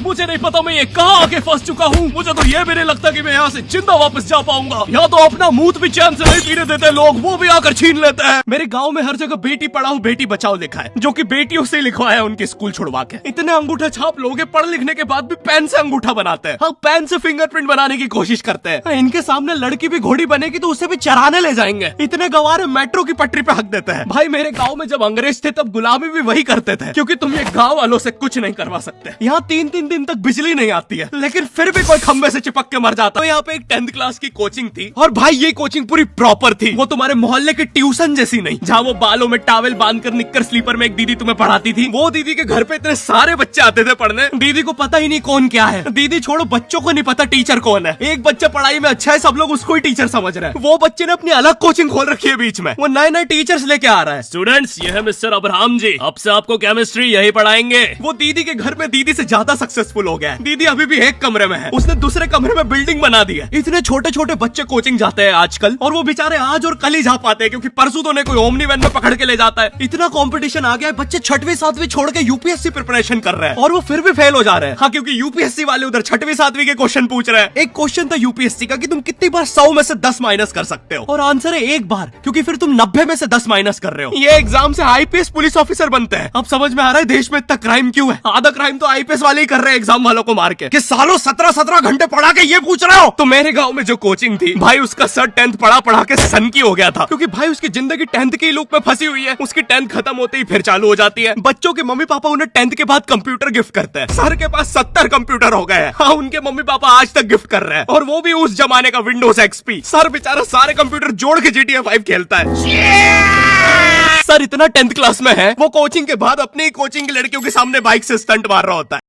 मुझे नहीं पता मैं ये कहाँ आके फंस चुका हूँ। मुझे तो ये भी नहीं लगता कि मैं यहाँ से जिंदा वापस जा पाऊंगा। यहाँ तो अपना मूत भी चैन से नहीं पीने देते लोग, वो भी आकर छीन लेते हैं। मेरे गाँव में हर जगह बेटी पढ़ाओ बेटी बचाओ लिखा है, जो कि बेटियों से लिखवाया है उनके स्कूल छुड़वा के। इतने अंगूठा छाप लोग पढ़ लिखने के बाद भी पेन से अंगूठा बनाते हैं। हाँ, पेन से फिंगरप्रिंट बनाने की कोशिश करते हैं। हाँ, इनके सामने लड़की भी घोड़ी बनेगी तो उसे भी चराने ले जाएंगे। इतने गवार मेट्रो की पटरी पे हक देते हैं। भाई मेरे गाँव में जब अंग्रेज थे तब गुलामी भी वही करते थे, क्योंकि तुम ये गाँव वालों से कुछ नहीं करवा सकते। यहाँ 3-3 दिन तक बिजली नहीं आती है, लेकिन फिर भी कोई खंबे से चिपक के मर जाता है। यहाँ पे एक 10th क्लास की कोचिंग थी, और भाई ये कोचिंग पूरी प्रॉपर थी। वो तुम्हारे मोहल्ले की ट्यूशन जैसी नहीं, जहाँ वो बालों में टॉवेल बांधकर निक्कर स्लीपर में एक दीदी तुम्हें पढ़ाती थी। वो दीदी के घर पे इतने सारे बच्चे आते थे पढ़ने, दीदी को पता ही नहीं कौन क्या है। दीदी छोड़ो, बच्चों को नहीं पता टीचर कौन है। एक बच्चा पढ़ाई में अच्छा है, सब लोग उसको ही टीचर समझ रहे हैं। वो बच्चे ने अपनी अलग कोचिंग खोल रखी है बीच में, वो नए टीचर्स लेके आ रहा है। स्टूडेंट्स, ये है मिस्टर अब्राहम जी, अब से आपको केमिस्ट्री यही पढ़ाएंगे। वो दीदी के घर में दीदी से ज्यादा सक्सेसफुल हो गया है। दीदी अभी भी एक कमरे में है, उसने दूसरे कमरे में बिल्डिंग बना दी है। इतने छोटे छोटे बच्चे कोचिंग जाते हैं आजकल, और वो बेचारे आज और कल ही जा पाते हैं, क्योंकि परसों तो कोई ओमनी वैन में पकड़ के ले जाता है। इतना कंपटीशन आ गया है, बच्चे 6वीं 7वीं छोड़ के यूपीएससी प्रिपरेशन कर रहे हैं, और वो फिर भी फेल हो जा रहे हैं। हाँ, क्योंकि यूपीएससी वाले उधर 6वीं 7वीं के क्वेश्चन पूछ रहे हैं। एक क्वेश्चन था यूपीएससी का कि तुम कितनी बार 100 में से 10 माइनस कर सकते हो, और आंसर है एक बार, क्योंकि फिर तुम 90 में से 10 माइनस कर रहे हो। ये एग्जाम से आईपीएस पुलिस ऑफिसर बनते हैं। अब समझ में आ रहा है देश में इतना क्राइम क्यों है। आधा क्राइम तो आईपीएस वाले ही कर रहे हैं एग्जाम वालों को मार के, कि सालों 17-17 घंटे पढ़ा के ये पूछ रहे हो। तो मेरे गांव में जो कोचिंग थी, भाई उसका सर 10th पढ़ा के सन की हो गया था, क्योंकि भाई उसकी जिंदगी 10th की लूप में फंसी हुई है। उसकी 10th खत्म होते ही फिर चालू हो जाती है। बच्चों के मम्मी पापा उन्हें 10th के बाद कंप्यूटर गिफ्ट करते हैं। सर के पास 70 कंप्यूटर हो गए हैं। हाँ, उनके मम्मी पापा आज तक गिफ्ट कर रहे हैं, और वो भी उस जमाने का विंडोज एक्सपी। सर बेचारा सारे कंप्यूटर जोड़ के GTA 5 खेलता है। सर इतना 10th क्लास में है, वो कोचिंग के बाद अपनी कोचिंग की लड़कियों के सामने बाइक से स्टंट मार रहा होता है।